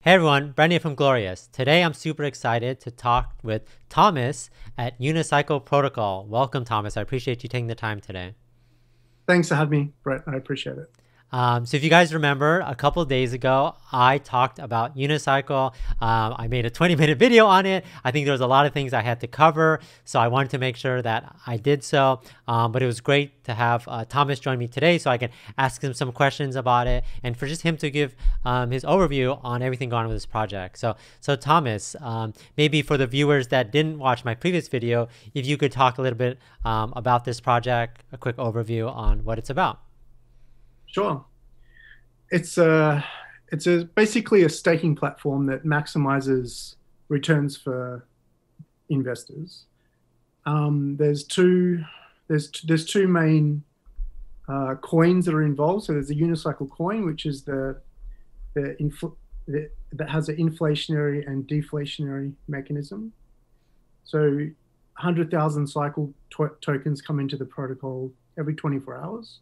Hey everyone, Brendan from Glorious. Today I'm super excited to talk with Thomas at Unicycle Protocol. Welcome, Thomas. I appreciate you taking the time today. Thanks for having me, Brett. I appreciate it. So if you guys remember, a couple of days ago, I talked about Unicycle. I made a 20-minute video on it. I think there was a lot of things I had to cover, so I wanted to make sure that I did so. But it was great to have Thomas join me today so I can ask him some questions about it and for just him to give his overview on everything going on with this project. So Thomas, maybe for the viewers that didn't watch my previous video, if you could talk a little bit about this project, a quick overview on what it's about. Sure. It's basically a staking platform that maximizes returns for investors. There's two main coins that are involved. So there's a unicycle coin, which is that has an inflationary and deflationary mechanism. So 100,000 cycle tokens come into the protocol every 24 hours,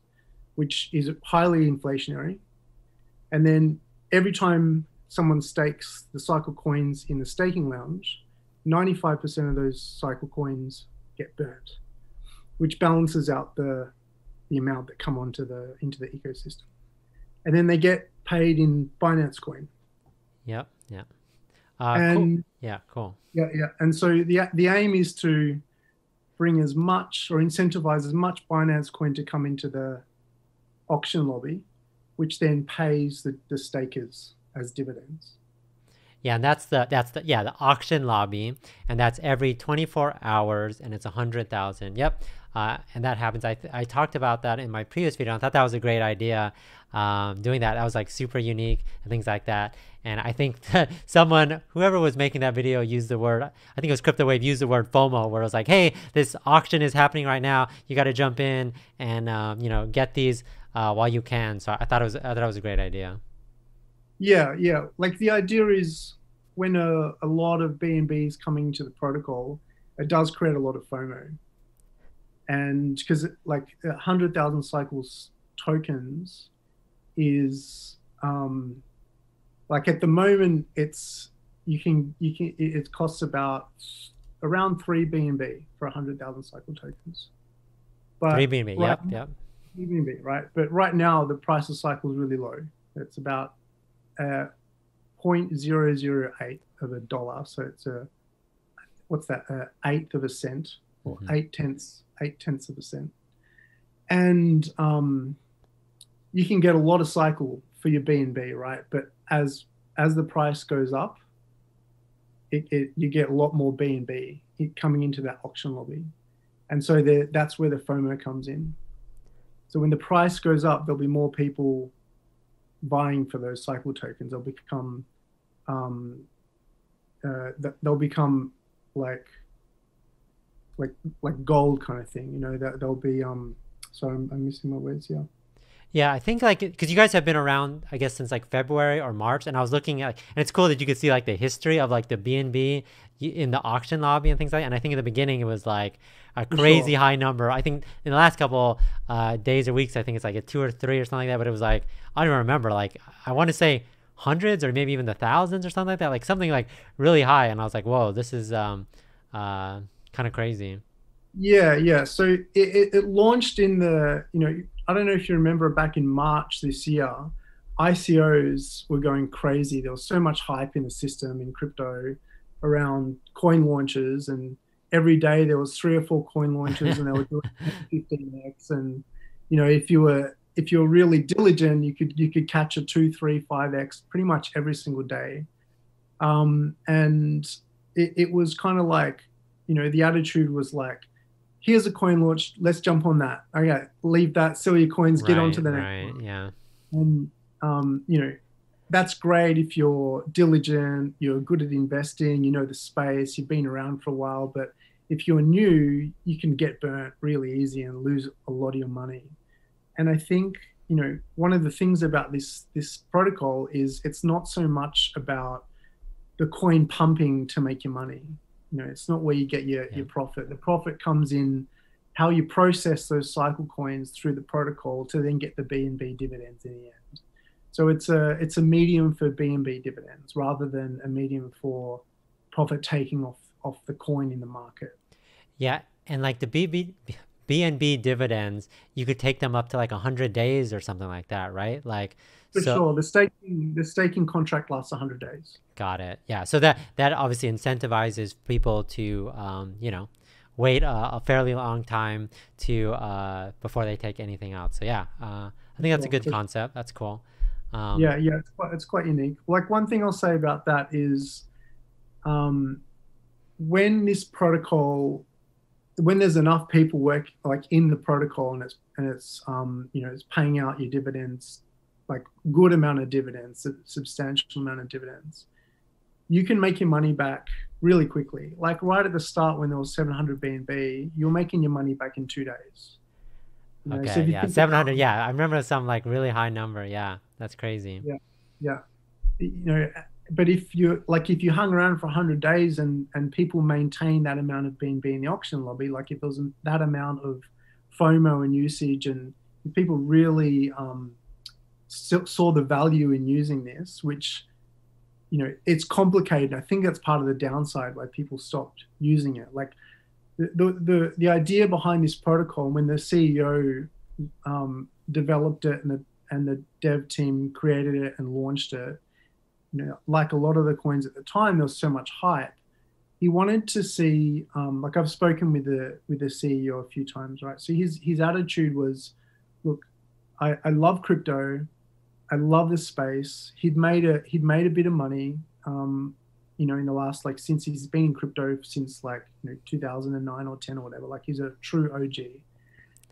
which is highly inflationary. And then every time someone stakes the cycle coins in the staking lounge, 95% of those cycle coins get burnt, which balances out the amount that come into the ecosystem. And then they get paid in Binance coin. Yep, yeah. Cool. And Yeah, cool. yeah. And so the aim is to bring as much or incentivize as much Binance coin to come into the auction lobby, which then pays the stakers as dividends. Yeah, and the auction lobby, and that's every 24 hours, and it's 100,000. Yep, and that happens. I talked about that in my previous video. I thought that was a great idea. Doing that was like super unique and things like that. And I think that whoever was making that video, used the word. I think it was CryptoWave used the word FOMO, where it was like, "Hey, this auction is happening right now. You got to jump in and get these while you can." So I thought it was a great idea. Yeah. Like the idea is when a lot of BNB is coming to the protocol, it does create a lot of FOMO. And because like 100,000 cycles tokens is like at the moment it costs about around 3 BNB for 100,000 cycle tokens. Three But BNB. right, Yep. 3 BNB, right? But right now the price of cycle is really low. It's about 0.008 of a dollar. So it's what's that? Eighth of a cent or Mm-hmm. eight tenths of a cent. And you can get a lot of cycle for your BNB, right? But as the price goes up, you get a lot more BNB coming into that auction lobby. And so that's where the FOMO comes in. So when the price goes up, there'll be more people vying for those cycle tokens. They'll become like gold kind of thing, that they'll be sorry, I'm missing my words here. Yeah, I think like because you guys have been around, I guess, since like February or March, and I was looking at, and it's cool that you could see like the history of like the BNB in the auction lobby and things like that. And I think in the beginning it was like a For crazy sure. high number. I think in the last couple days or weeks, I think it's like a 2 or 3 or something like that. But it was like I don't even remember. Like I want to say hundreds or maybe even the thousands or something like that. Like something like really high. And I was like, whoa, this is kind of crazy. Yeah. So it launched in I don't know if you remember back in March this year, ICOs were going crazy. There was so much hype in the system in crypto around coin launches, and every day there was 3 or 4 coin launches, and they were doing 15x. And if you were really diligent, you could catch a 2, 3, 5x pretty much every single day. And it was kind of like, the attitude was like, here's a coin launch, let's jump on that. Okay, leave that, sell your coins, get on to the next Right. one. Yeah. And that's great if you're diligent, you're good at investing, you know the space, you've been around for a while. But if you're new, you can get burnt really easy and lose a lot of your money. And I think one of the things about this protocol is it's not so much about the coin pumping to make your money. It's not where you get your profit. The profit comes in how you process those cycle coins through the protocol to then get the BNB dividends in the end. So it's a medium for BNB dividends rather than a medium for profit taking off the coin in the market. Yeah, and like the BNB dividends, you could take them up to like 100 days or something like that, right? Like, For so sure, the staking contract lasts 100 days. got it. Yeah, so that obviously incentivizes people to wait a fairly long time to before they take anything out. So yeah, I think that's a Sure. good concept. That's cool. Yeah, yeah, it's quite unique. Like one thing I'll say about that is, um, when this protocol, when there's enough people work like in the protocol, and it's paying out your dividends, like good amount of dividends, substantial amount of dividends, you can make your money back really quickly. Like right at the start when there was 700 BNB, you're making your money back in 2 days. So Okay, if you yeah, think about, 700. Yeah, I remember some like really high number. Yeah, that's crazy. yeah, yeah, but if you hung around for 100 days and people maintain that amount of BNB in the auction lobby, like if there was that amount of FOMO and usage, and if people really saw the value in using this, which it's complicated. I think that's part of the downside why people stopped using it. Like the idea behind this protocol, when the CEO developed it and the dev team created it and launched it, like a lot of the coins at the time, there was so much hype. He wanted to see, like I've spoken with the CEO a few times, right? So his attitude was, look, I love crypto, I love this space. He'd made a bit of money, in the last, like, since he's been in crypto since, like, 2009 or 10 or whatever. Like, he's a true OG,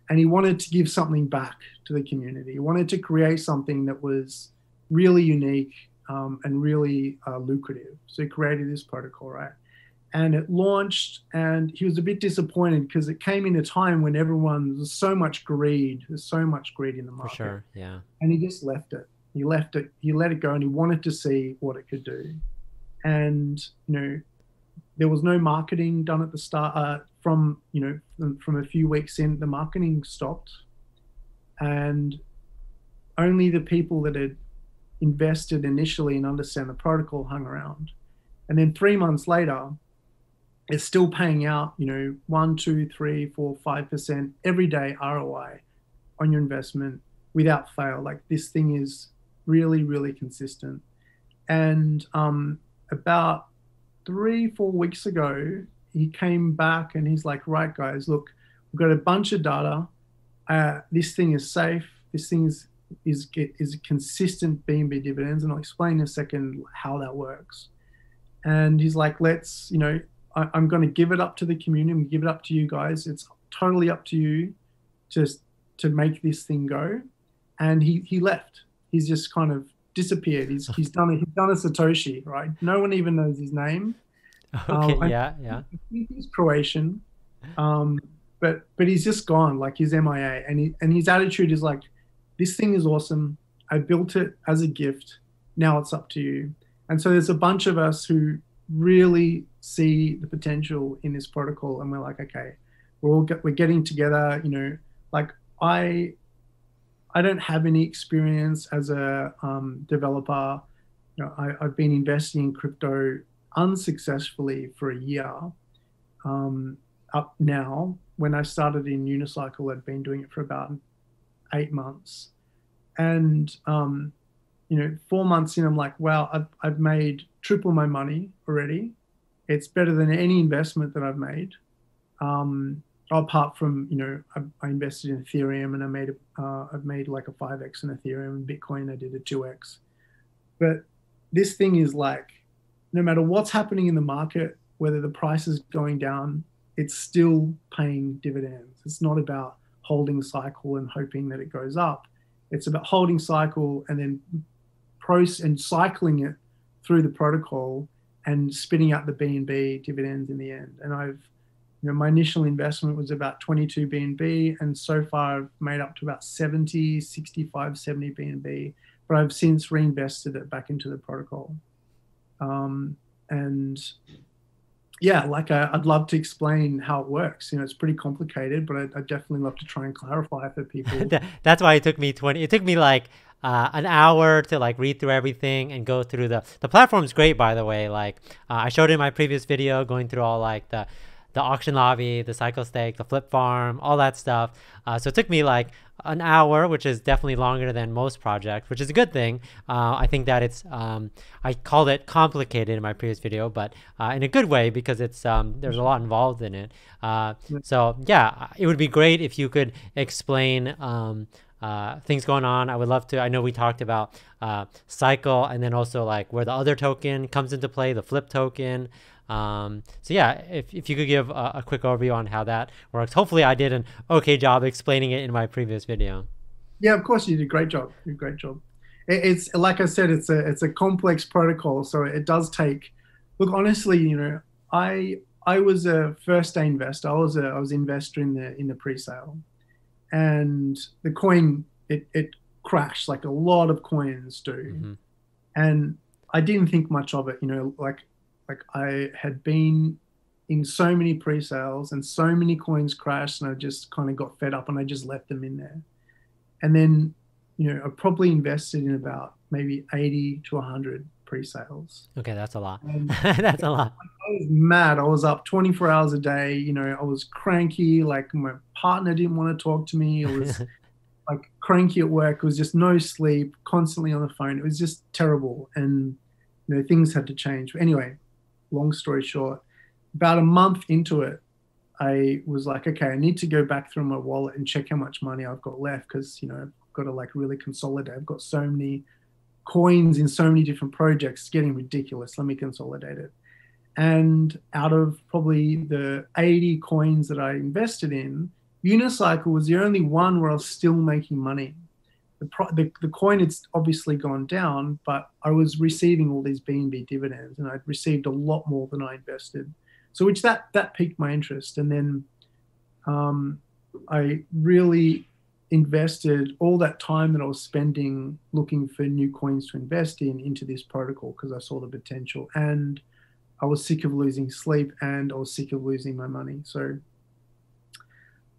and he wanted to give something back to the community. He wanted to create something that was really unique, and really lucrative. So he created this protocol, right? And it launched, and he was a bit disappointed because it came in a time when there's so much greed. There's so much greed in the For market. sure. Yeah. And he just left it. He left it. He let it go, and he wanted to see what it could do. And there was no marketing done at the start. From a few weeks in, the marketing stopped, and only the people that had invested initially and understand the protocol hung around. And then 3 months later, it's still paying out 1, 2, 3, 4, 5% every day ROI on your investment without fail. Like, this thing is really, really consistent. And about 3-4 weeks ago, he came back and he's like, right, guys, look, we've got a bunch of data. This thing is safe. This thing is consistent BNB dividends, and I'll explain in a second how that works. And he's like, I'm going to give it up to the community. I'm going to give it up to you guys. It's totally up to you to make this thing go. And he left. He's just kind of disappeared. He's done a Satoshi, right? No one even knows his name. Okay. Yeah. Yeah. I think he's Croatian, but he's just gone. Like, he's MIA, and his attitude is like, this thing is awesome. I built it as a gift. Now it's up to you. And so there's a bunch of us who really see the potential in this protocol, and we're like, okay, we're getting together. Like, I don't have any experience as a developer. I've been investing in crypto unsuccessfully for a year. Up now, when I started in Unicycle, I'd been doing it for about 8 months, and 4 months in, I'm like, wow, I've made triple my money already. It's better than any investment that I've made. Apart from, I invested in Ethereum, and I've made like a 5x in Ethereum, and Bitcoin I did a 2x. But this thing is like, no matter what's happening in the market, whether the price is going down, it's still paying dividends. It's not about holding cycle and hoping that it goes up. It's about holding cycle and then and cycling it through the protocol and spitting out the BNB dividends in the end. And my initial investment was about 22 BNB, and so far I've made up to about 65, 70 BNB, but I've since reinvested it back into the protocol. And yeah, like I'd love to explain how it works. You know, it's pretty complicated, but I'd definitely love to try and clarify for people. That's why it took me 20. It took me like an hour to like read through everything and go through the platform's great, by the way. Like I showed in my previous video, going through all like the auction lobby, the CycleStake, the flip farm, all that stuff. So it took me like an hour, which is definitely longer than most projects, which is a good thing. I think that it's, I called it complicated in my previous video, but in a good way, because it's there's a lot involved in it. So yeah, it would be great if you could explain things going on. I would love to. I know we talked about Cycle, and then also like where the other token comes into play, the flip token. So yeah, if you could give a quick overview on how that works. Hopefully I did an okay job explaining it in my previous video. Yeah, of course you did a great job. You did a great job. It's like I said, it's a complex protocol, so it does take. Look, honestly, you know, I was a first day investor. I was investor in the pre-sale, and the coin it crashed like a lot of coins do, and I didn't think much of it. You know, like I had been in so many pre-sales and so many coins crashed, and I just kind of got fed up and I just left them in there. And then, you know, I probably invested in about maybe 80 to 100 pre-sales. Okay, that's a lot. That's a lot. I was mad. I was up 24 hours a day. You know, I was cranky. Like my partner didn't want to talk to me. I was like cranky at work. It was just no sleep, constantly on the phone. It was just terrible. And, you know, things had to change. But anyway, long story short, about a month into it, I was like, okay, I need to go back through my wallet and check how much money I've got left, because, you know, I've got to like really consolidate. I've got so many coins in so many different projects. It's getting ridiculous. Let me consolidate it. And out of probably the 80 coins that I invested in, Unicycle was the only one where I was still making money. The coin had obviously gone down, but I was receiving all these BNB dividends, and I'd received a lot more than I invested. So which that piqued my interest. And then I really invested all that time that I was spending looking for new coins to invest in into this protocol, because I saw the potential, and I was sick of losing sleep, and I was sick of losing my money. So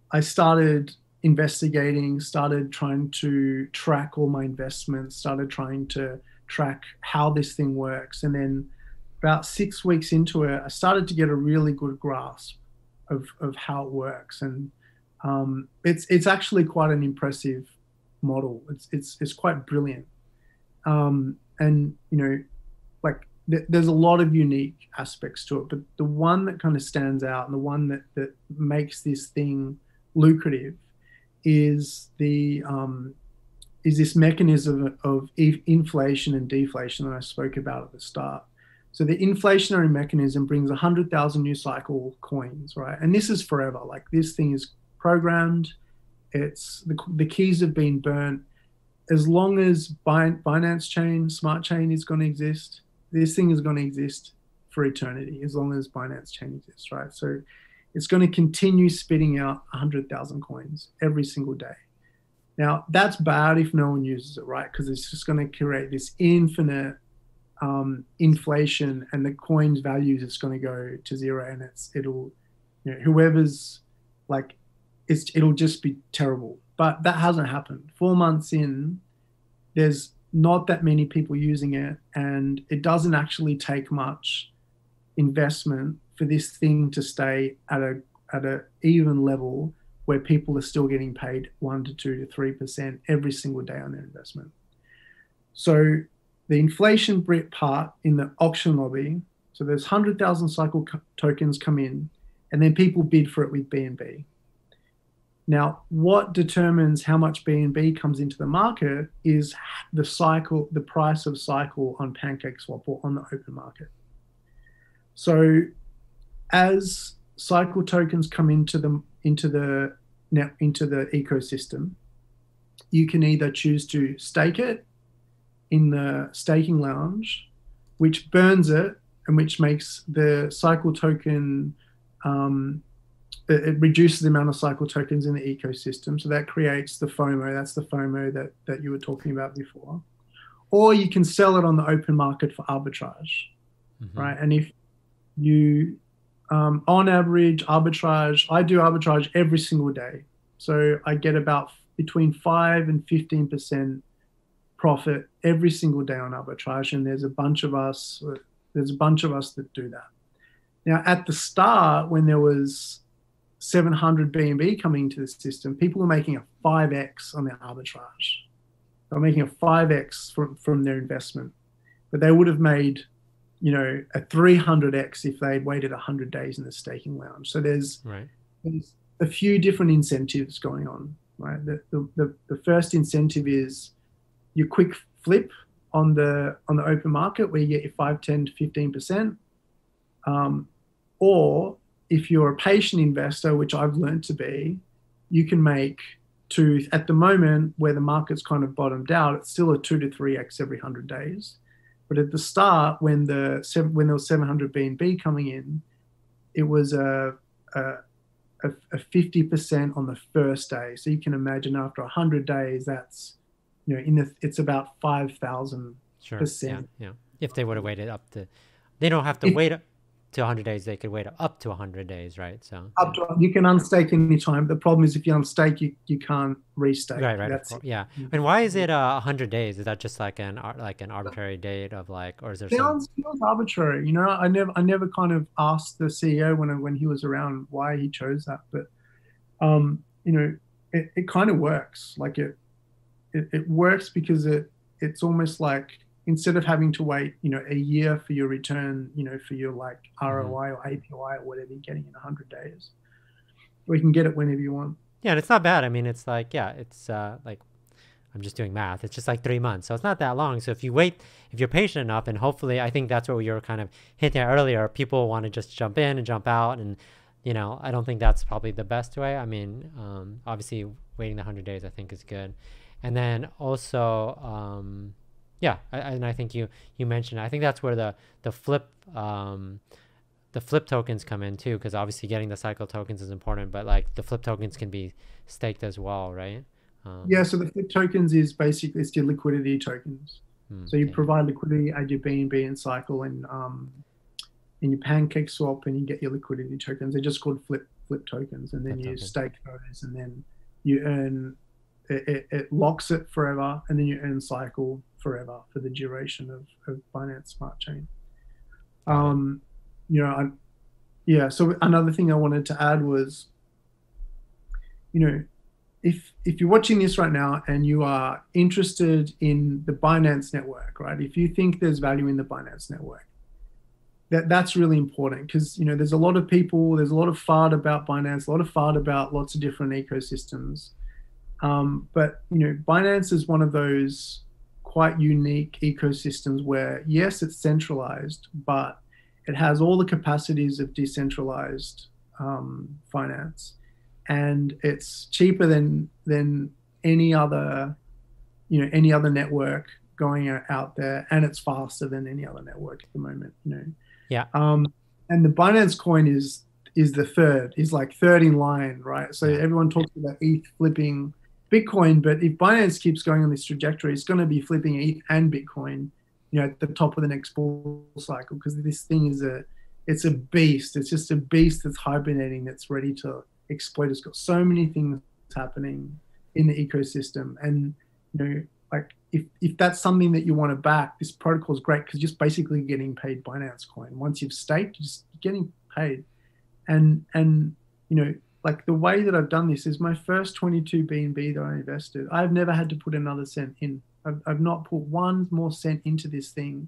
I started investigating, started trying to track all my investments, started trying to track how this thing works. And then about 6 weeks into it, I started to get a really good grasp of how it works. And it's actually quite an impressive model. It's quite brilliant. And, you know, like there's a lot of unique aspects to it, but the one that kind of stands out and the one that makes this thing lucrative is this mechanism of inflation and deflation that I spoke about at the start. So the inflationary mechanism brings 100,000 new cycle coins, right? And this is forever. Like this thing is programmed. It's the keys have been burnt. As long as Binance Chain, Smart Chain is going to exist, this thing is going to exist for eternity, as long as Binance Chain exists, right? So it's going to continue spitting out 100,000 coins every single day. Now, that's bad if no one uses it, right? Because it's just going to create this infinite inflation, and the coin's values is going to go to zero, and it'll, you know, whoever's like, it'll just be terrible. But that hasn't happened. 4 months in, there's not that many people using it, and it doesn't actually take much investment for this thing to stay at a even level where people are still getting paid 1 to 2 to 3% every single day on their investment. So the inflation part in the auction lobby, so there's 100,000 cycle tokens come in, and then people bid for it with BNB. Now, what determines how much BNB comes into the market is the price of cycle on PancakeSwap or on the open market. So as cycle tokens come into the ecosystem, you can either choose to stake it in the staking lounge, which burns it and which makes the cycle token, it reduces the amount of cycle tokens in the ecosystem. So that creates the FOMO. That's the FOMO that you were talking about before. Or you can sell it on the open market for arbitrage, right? And if you On average, arbitrage, I do arbitrage every single day. So I get about between 5 and 15% profit every single day on arbitrage. And there's a bunch of us that do that. Now, at the start, when there was 700 BNB coming into the system, people were making a 5x on their arbitrage. They were making a 5x from their investment. But they would have made, a 300x if they'd waited 100 days in the staking lounge. So there's a few different incentives going on, right? The first incentive is your quick flip on the open market where you get your 5, 10 to 15%. Or if you're a patient investor, which I've learned to be, you can make at the moment where the market's kind of bottomed out, it's still a 2 to 3x every 100 days. But at the start, when there was 700 BNB coming in, it was a 50% on the first day. So you can imagine after 100 days, that's it's about 5,000%. Sure. Yeah. If they would have waited up to, they don't have to wait to 100 days. They could wait up to 100 days, right? So you can unstake any time. The problem is if you unstake, you can't restake. Right. Yeah. And why is it 100 days? Is that just like an arbitrary date of or is there sounds arbitrary? I never kind of asked the CEO when he was around why he chose that, but it kind of works. Like it works because it's almost like instead of having to wait, a year for your return, for your ROI or APY or whatever you're getting in 100 days, we can get it whenever you want. Yeah, and it's not bad. I mean, it's it's I'm just doing math. It's just 3 months, so it's not that long. So if you're patient enough, and hopefully, I think that's what you were kind of hinting at earlier. People want to just jump in and jump out, and I don't think that's probably the best way. I mean, obviously, waiting the 100 days I think is good, and then also. Yeah, and I think you mentioned, I think that's where the flip tokens come in too, because obviously getting the cycle tokens is important, but the flip tokens can be staked as well, right? Yeah, so the flip tokens is basically it's your liquidity tokens. So you provide liquidity, add your BNB and cycle and your pancake swap, and you get your liquidity tokens. They're just called flip tokens, and then you stake those, and then you earn. It locks it forever, and then you earn cycle forever for the duration of Binance Smart Chain. So another thing I wanted to add was, if you're watching this right now and you are interested in the Binance network, right? If you think there's value in the Binance network, that's really important because there's a lot of people, there's a lot of FUD about Binance, a lot of FUD about lots of different ecosystems. But Binance is one of those quite unique ecosystems where, yes, it's centralized, but it has all the capacities of decentralized finance, and it's cheaper than any other network going out there, and it's faster than any other network at the moment. Yeah. And the Binance coin is third in line, right? So everyone talks about ETH flipping Bitcoin, but if Binance keeps going on this trajectory, it's going to be flipping ETH and Bitcoin, at the top of the next bull cycle, because this thing it's a beast. It's just a beast that's hibernating, that's ready to exploit. It's got so many things happening in the ecosystem, and if that's something that you want to back, this protocol is great because you're just basically getting paid Binance coin. Once you've staked, you're just getting paid, and the way that I've done this is my first 22 BNB that I invested, I've never had to put another cent in. I've not put one more cent into this thing.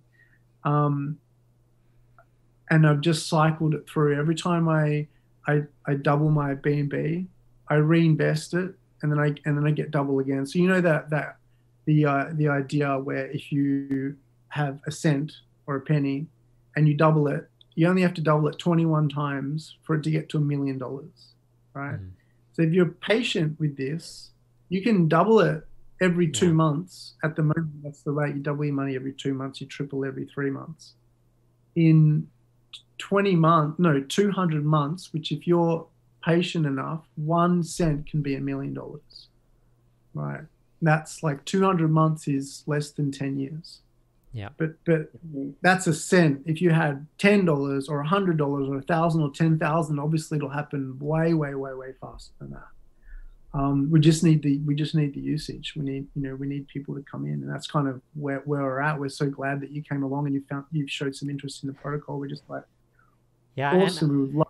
And I've just cycled it through. Every time I double my BNB, I reinvest it, and then I get double again. So the idea where if you have a cent or a penny and you double it, you only have to double it 21 times for it to get to $1 million. Right? Mm-hmm. So if you're patient with this, you can double it every 2 months. At the moment, that's the rate. You double your money every 2 months, you triple every 3 months. In 200 months, which if you're patient enough, 1 cent can be $1 million. Right? That's 200 months is less than 10 years. Yeah. But that's a cent. If you had $10 or $100 or 1,000 or 10,000, obviously it'll happen way, way, way, way faster than that. We just need the usage. We need, we need people to come in, and that's kind of where we're at. We're so glad that you came along and you've showed some interest in the protocol. We're just like, Yeah. awesome. We would love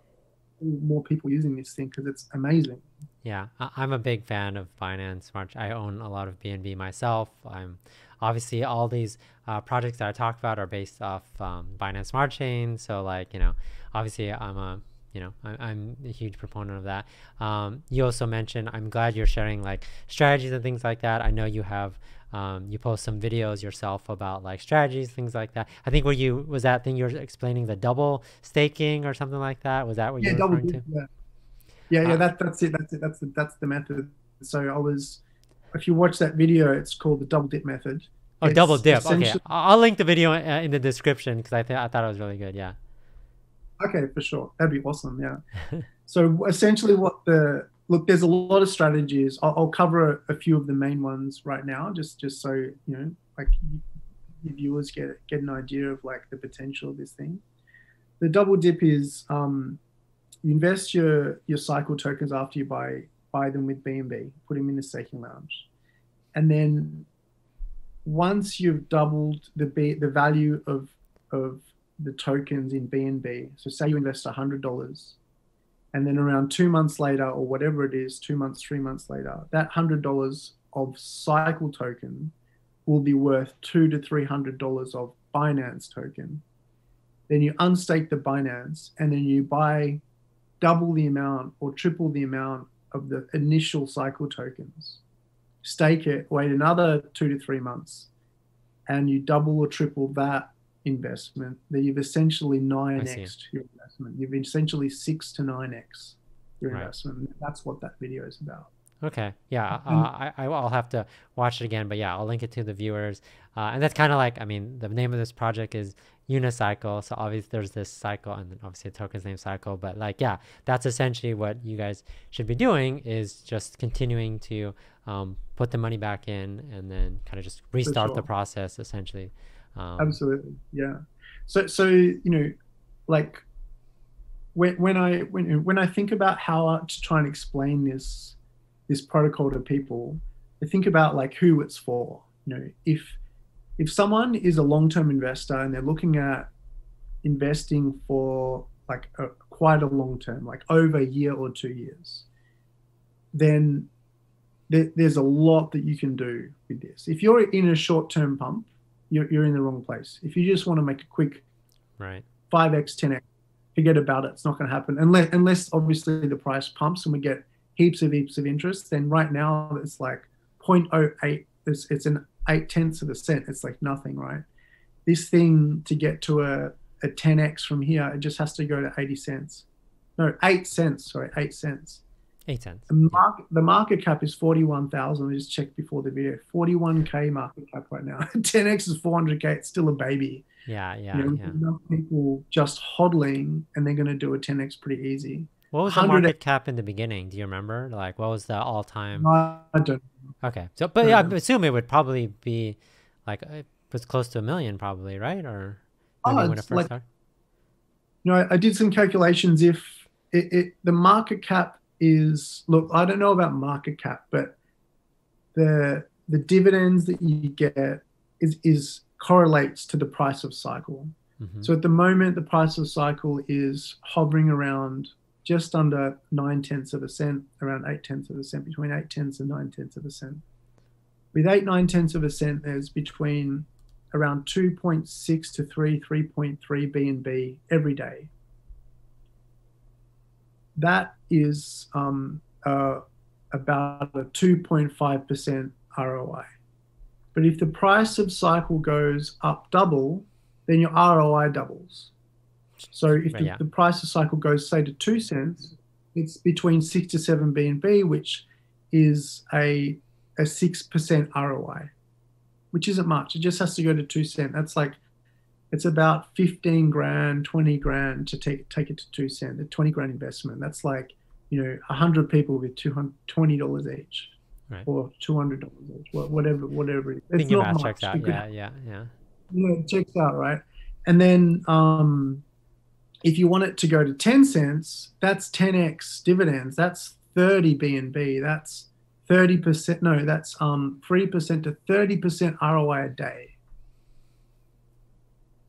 more people using this thing because it's amazing. Yeah, I'm a big fan of Binance Smart. I own a lot of BNB myself. I'm obviously all these projects that I talk about are based off Binance Smart Chain. So like, obviously I'm a huge proponent of that. You also mentioned, I'm glad you're sharing like strategies and things like that. I know you have, you post some videos yourself about like strategies, things like that. I think was that thing you're explaining, the double staking or something like that? Was that what you were referring to? Yeah. That's it. That's the method. So if you watch that video, it's called the double dip method. Oh, double dip. Okay, I'll link the video in the description because I thought it was really good. Yeah. Okay, for sure. That'd be awesome. Yeah. So essentially, there's a lot of strategies. I'll cover a few of the main ones right now, just so like your viewers get an idea of like the potential of this thing. The double dip is you invest your cycle tokens after you buy them with BNB, put them in the staking lounge, and then once you've doubled the value of the tokens in BNB, so say you invest $100, and then around 2 months later, or whatever it is, 2 months, 3 months later, that $100 of cycle token will be worth $200 to $300 of Binance token. Then you unstake the Binance, and then you buy double the amount or triple the amount of the initial cycle tokens, stake it, wait another 2 to 3 months, and you double or triple that investment. That you've essentially 9x your investment. You've essentially 6 to 9x your investment. That's what that video is about. Okay. Yeah. I'll have to watch it again, but yeah, I'll link it to the viewers. And that's kind of like, I mean, the name of this project is Unicycle. So obviously there's this cycle, and then obviously the token's name Cycle, but like, yeah, that's essentially what you guys should be doing, is just continuing to put the money back in and then kind of just restart the process essentially. Absolutely. Yeah. So, like when I think about how to try and explain this protocol to people, I think about like who it's for. If someone is a long-term investor and they're looking at investing for like quite a long term, like over a year or 2 years, then there's a lot that you can do with this. If you're in a short-term pump, you're in the wrong place. If you just want to make a quick 5x, 10x, forget about it. It's not going to happen unless obviously the price pumps and we get heaps of interest. Then right now it's like 0.08. It's an 0.8 of a cent. It's like nothing, right? This thing, to get to a 10x from here, it just has to go to 80 cents. No, 8 cents. Sorry, 8 cents. 8 cents. The market cap is 41,000. I just checked before the video. 41K market cap right now. 10x is 400K. It's still a baby. Yeah. Enough people just hodling, and they're going to do a 10x pretty easy. What was the market cap in the beginning? Do you remember? Like, what was the all-time? I don't know. Okay. So, but yeah, I assume it would probably be like, it was close to 1 million probably, right? Or maybe when it first started? I did some calculations. If the market cap is, look, I don't know about market cap, but the dividends that you get is correlates to the price of cycle. Mm-hmm. So at the moment, the price of cycle is hovering around just under 9/10 of a cent, around 8/10 of a cent, between 8/10 and 9/10 of a cent. With 8/9 of a cent, there's between around 2.6 to 3.3 BNB every day. That is about a 2.5% ROI. But if the price of cycle goes up double, then your ROI doubles. So if the price of cycle goes, say, to 2 cents, it's between 6 to 7 BNB, which is a 6% ROI, which isn't much. It just has to go to 2 cents. That's like, it's about 15 grand, 20 grand to take it to 2 cents, a 20 grand investment. That's like, 100 people with $20 each, or $200 each, whatever it is. It's not much. Yeah. Yeah, it checks out, right? And then if you want it to go to 10 cents, that's 10x dividends. That's 30 BNB. That's 30%. No, that's 3% to 30% ROI a day,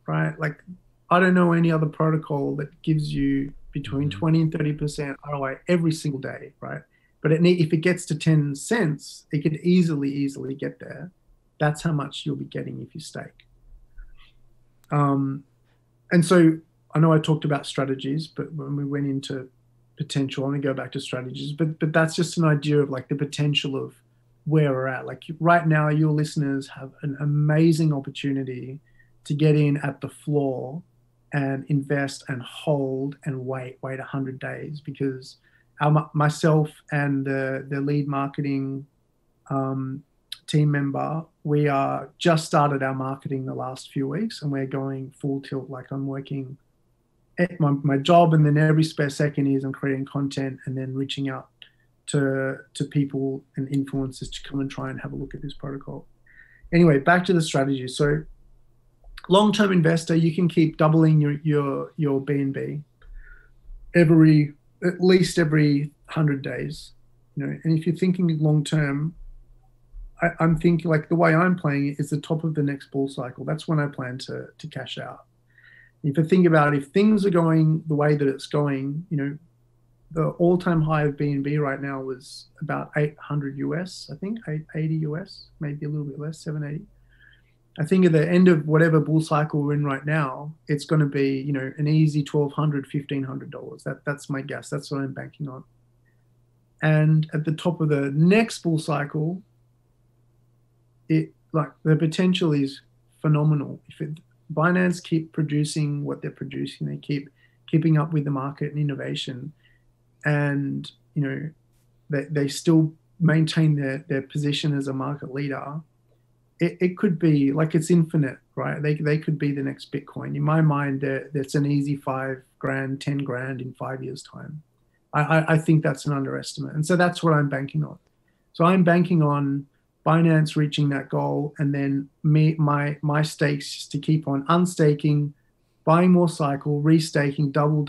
right? Like, I don't know any other protocol that gives you between Hmm. 20 and 30% ROI every single day, right? But if it gets to 10 cents, it could easily get there. That's how much you'll be getting if you stake. Um, and so I know I talked about strategies, but when we went into potential, I want to go back to strategies. But that's just an idea of like the potential of where we're at. Like right now, your listeners have an amazing opportunity to get in at the floor and invest and hold and wait 100 days because myself and the lead marketing um, team member, we are just started our marketing the last few weeks and we're going full tilt. Like I'm working at my job and then every spare second is I'm creating content and then reaching out to people and influencers to come and try and have a look at this protocol. Anyway, back to the strategy. So long-term investor, you can keep doubling your BNB every at least every 100 days. And if you're thinking long term, I'm thinking like the way I'm playing it is the top of the next bull cycle. That's when I plan to cash out. If you think about it, if things are going the way that it's going, the all-time high of BNB right now was about 800 US, I think, 880 US, maybe a little bit less, 780. I think at the end of whatever bull cycle we're in right now, it's going to be, an easy 1,200, $1,500. That's my guess. That's what I'm banking on. And at the top of the next bull cycle, it like the potential is phenomenal. Binance keep producing what they're producing, they keep keeping up with the market and innovation, and they still maintain their position as a market leader. It could be like it's infinite, right? They could be the next Bitcoin. In my mind, that's an easy 5 grand, 10 grand in 5 years' time. I think that's an underestimate, and so that's what I'm banking on. So I'm banking on Binance reaching that goal, and then my stakes is to keep on unstaking, buying more cycle, restaking, double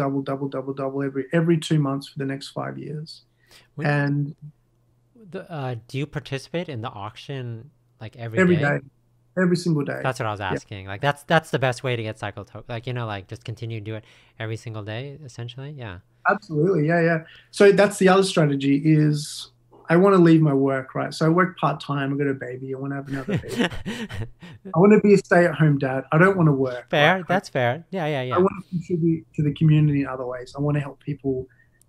every 2 months for the next 5 years. When And do you participate in the auction like every every day? day, every single day. That's what I was Yeah, asking. Like that's the best way to get cycle token. Like like just continue to do it every single day, essentially. Yeah. absolutely. Yeah, yeah. So that's the other strategy is I want to leave my work, right? So I work part-time, I've got a baby, I want to have another baby. I want to be a stay-at-home dad. I don't want to work, right? Fair. That's fair. Yeah, yeah, I yeah. want to contribute to the community in other ways. I want to help people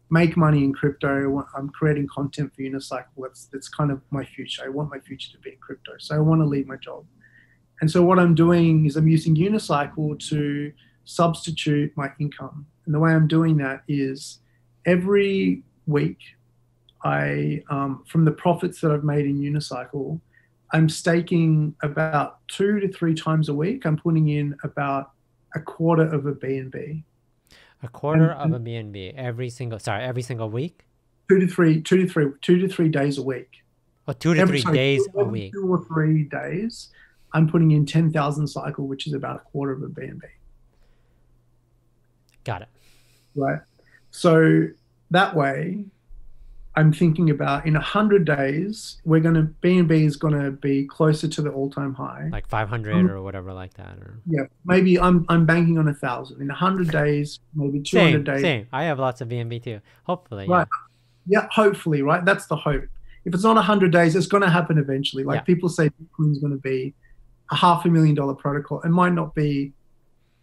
make money in crypto. I'm creating content for Unicycle. That's kind of my future. I want my future to be in crypto. So I want to leave my job. And so what I'm doing is I'm using Unicycle to substitute my income. And the way I'm doing that is every week, from the profits that I've made in Unicycle, I'm staking about 2 to 3 times a week. I'm putting in about a quarter of a BNB. A quarter And, of and a BNB every single week. 2 to 3 days a week. Oh, 2 to 3 days a Every week. 2 or 3 days, I'm putting in 10,000 cycle, which is about a quarter of a BNB. Got it. Right. So that way, I'm thinking about in 100 days, BNB is gonna be closer to the all-time high. Like 500 or whatever like that. Or Yeah, maybe I'm banking on 1,000 in 100 days, maybe 200 same, days. same. I have lots of BNB too. Hopefully, Right. yeah. Yeah, hopefully, right? That's the hope. If it's not 100 days, it's going to happen eventually. Yeah. Like people say Bitcoin's going to be a $500,000 protocol. It might not be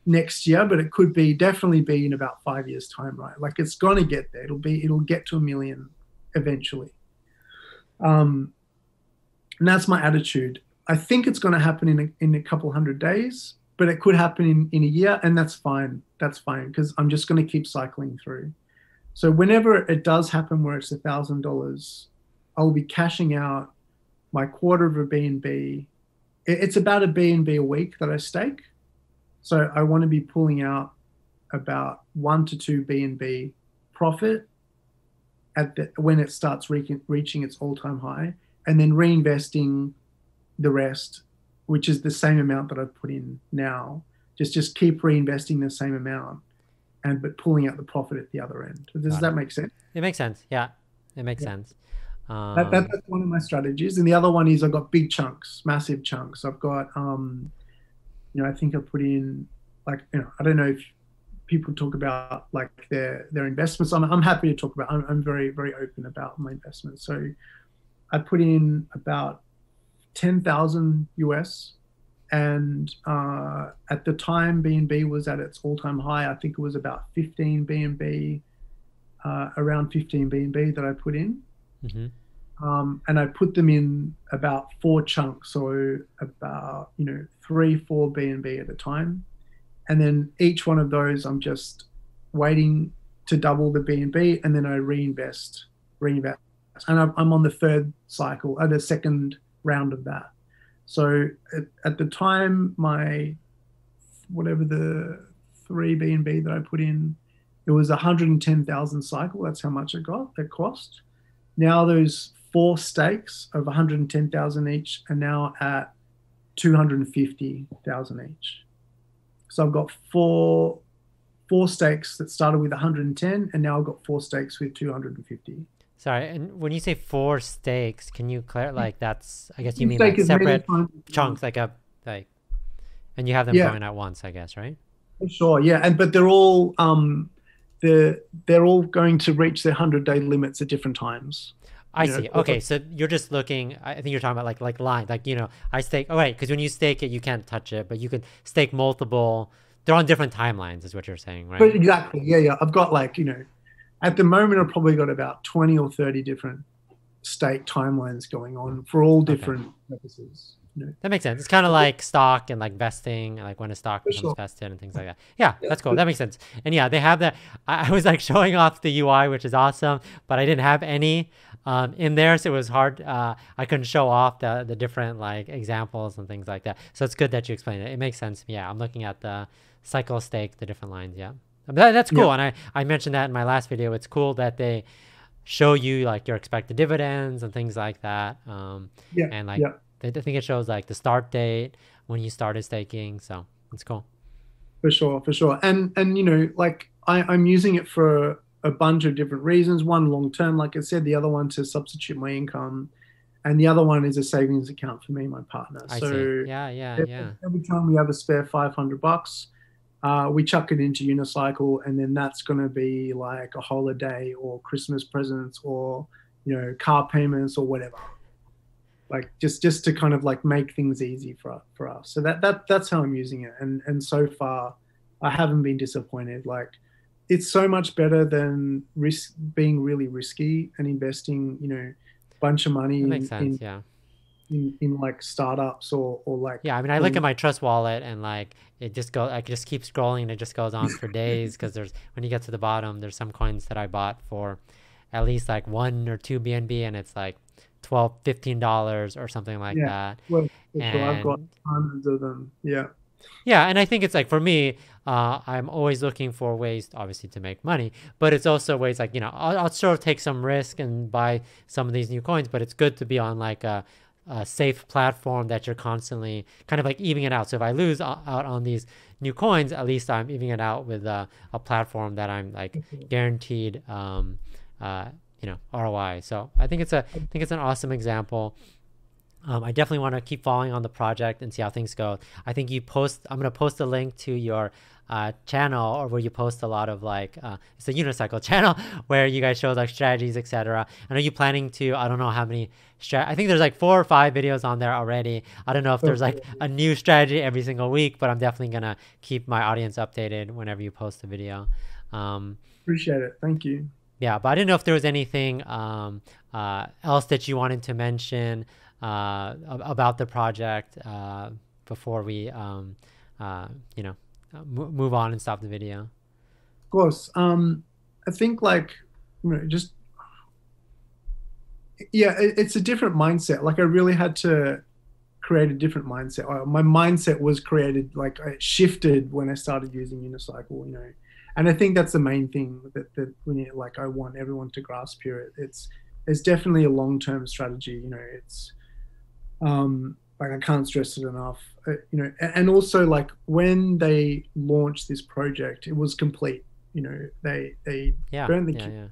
next year, but it could be definitely be in about 5 years' time, right? Like it's going to get there. It'll get to 1 million eventually. And that's my attitude. I think it's going to happen in a couple 100 days, but it could happen in a year, and that's fine. That's fine because I'm just going to keep cycling through. So whenever it does happen where it's $1,000, I'll be cashing out my quarter of a BNB. It's about a BNB a week that I stake. So I want to be pulling out about 1 to 2 BNB profit when it starts reaching its all-time high, and then reinvesting the rest which is the same amount that I've put in now. Just keep reinvesting the same amount, and but pulling out the profit at the other end. Does Got it. that make sense? It makes sense. Yeah, it makes Yeah. sense. That's one of my strategies, and the other one is I've got big chunks, massive chunks. I've got, I think I put in, like, I don't know if people talk about like their investments. I'm happy to talk about. I'm very very open about my investments. So I put in about 10,000 US, and at the time BNB was at its all-time high. I think it was about 15 BNB, around 15 BNB that I put in. Mm-hmm. And I put them in about 4 chunks, so about 3-4 BNB at a time, and then each one of those I'm just waiting to double the BNB, and then I reinvest, and I'm on the third cycle, the second round of that. So at the time, my whatever the 3 BNB that I put in, it was 110,000 cycle. That's how much it cost. Now those 4 stakes of 110,000 each are now at 250,000 each. So I've got four stakes that started with 110, and now I've got 4 stakes with 250. Sorry, and when you say 4 stakes, can you clarify? Like that's, I guess you mean Stake like is many separate times- chunks, like and you have them Yeah. going at once, I guess, right? Sure, yeah, but they're all they're all going to reach their 100-day limits at different times. I You know, see. Okay, so you're just looking. I think you're talking about like line, like I stake. Oh, right, because when you stake it, you can't touch it, but you can stake multiple. They're on different timelines, is what you're saying, right? But exactly, yeah. I've got like at the moment I've probably got about 20 or 30 different stake timelines going on for all different purposes. That makes sense. It's kind of like stock and like vesting, like when a stock becomes sure. vested and things like that. Yeah, that's cool. That makes sense. And yeah, they have that. I was like showing off the UI, which is awesome, but I didn't have any in there, so it was hard. I couldn't show off the different like examples and things like that. So it's good that you explained it. It makes sense. Yeah, I'm looking at the cycle stake, the different lines. Yeah, that's cool. Yeah. And I mentioned that in my last video. It's cool that they show you like your expected dividends and things like that. And like. Yeah. I think it shows like the start date when you started staking, so it's cool. For sure. And like I'm using it for a bunch of different reasons. One, long term, like I said, the other one to substitute my income, and the other one is a savings account for me and my partner. I So see. Yeah. every time we have a spare $500, we chuck it into Unicycle, and then that's going to be like a holiday or Christmas presents or car payments or whatever. Like just to kind of like make things easy for us. So that's how I'm using it, and so far I haven't been disappointed. Like it's so much better than being really risky and investing a bunch of money That makes sense. in like startups or like. Yeah, I mean, I look at my Trust wallet and like it just keeps scrolling and it just goes on for days because when you get to the bottom, there's some coins that I bought for at least like 1 or 2 BNB, and it's like $12-15 or something like that. Well, I've got hundreds of them. Yeah, and I think it's like for me, I'm always looking for ways obviously to make money, but it's also ways like I'll sort of take some risk and buy some of these new coins, but it's good to be on like a safe platform that you're constantly kind of like evening it out. So if I lose out on these new coins, at least I'm evening it out with a platform that I'm like guaranteed ROI. So I think it's an awesome example. I definitely want to keep following on the project and see how things go. I think I'm going to post a link to your channel, or where you post a lot of like it's a Unicycle channel where you guys show like strategies, etc. And are you planning to, I don't know how many I think there's like 4 or 5 videos on there already. I don't know if there's like a new strategy every single week, but I'm definitely gonna keep my audience updated whenever you post a video. Appreciate it. Thank you. Yeah, but I didn't know if there was anything else that you wanted to mention about the project before we move on and stop the video. Of course. I think like just it's a different mindset. Like I really had to create a different mindset. My mindset was created, like it shifted when I started using Unicycle, and I think that's the main thing that when like I want everyone to grasp here. It's definitely a long-term strategy. It's like I can't stress it enough. You know, and also like when they launched this project, it was complete. You know, they Yeah, burned the yeah,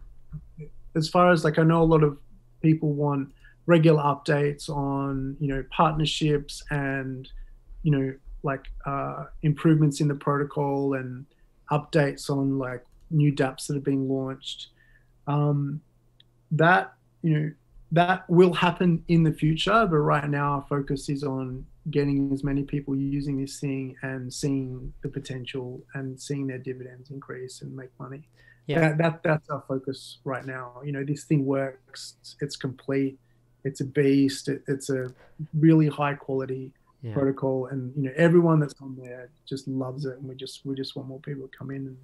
yeah. as far as like I know a lot of people want regular updates on, you know, partnerships and, you know, like improvements in the protocol and updates on like new dApps that are being launched. Um, that, you know, that will happen in the future, but right now our focus is on getting as many people using this thing and seeing the potential and seeing their dividends increase and make money. Yeah. That's our focus right now. You know, this thing works, it's complete, it's a beast, it's a really high quality Yeah. protocol, and you know everyone that's on there just loves it, and we just want more people to come in and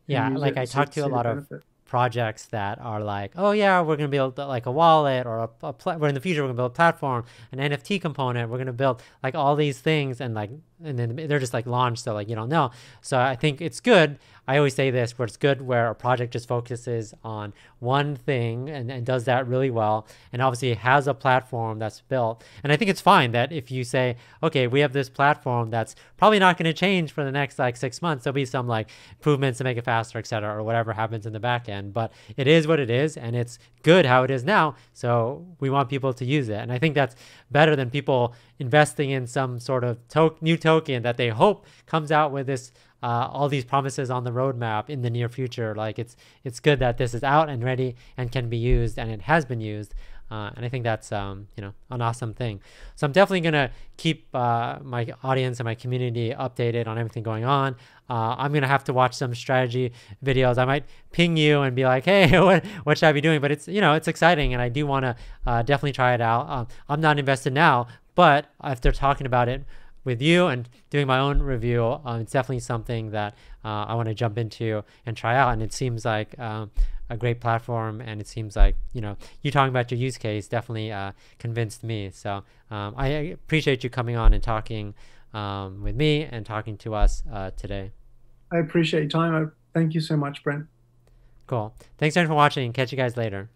Yeah, use like it I and talked to a see the lot of benefit. projects that are like, oh yeah, we're gonna build like a wallet or we're in the future we're gonna build a platform, an NFT component, we're gonna build like all these things, and like and then they're just like launched, so like you don't know. So I think it's good. I always say this, where it's good where a project just focuses on one thing and does that really well, and obviously has a platform that's built. And I think it's fine that if you say, okay, we have this platform that's probably not going to change for the next like 6 months, there'll be some like improvements to make it faster, etc., or whatever happens in the back end. But it is what it is, and it's good how it is now. So we want people to use it, and I think that's better than people investing in some sort of new token that they hope comes out with this all these promises on the roadmap in the near future. Like it's good that this is out and ready and can be used, and it has been used. And I think that's you know, an awesome thing. So I'm definitely gonna keep my audience and my community updated on everything going on. I'm gonna have to watch some strategy videos. I might ping you and be like, hey, what should I be doing? But it's, you know, it's exciting, and I do want to definitely try it out. I'm not invested now, but after talking about it with you and doing my own review, it's definitely something that I want to jump into and try out. And it seems like a great platform, and it seems like, you know, you talking about your use case definitely convinced me. So I appreciate you coming on and talking with me and talking to us today. I appreciate your time. Thank you so much, Brent. Cool. Thanks everyone for watching. Catch you guys later.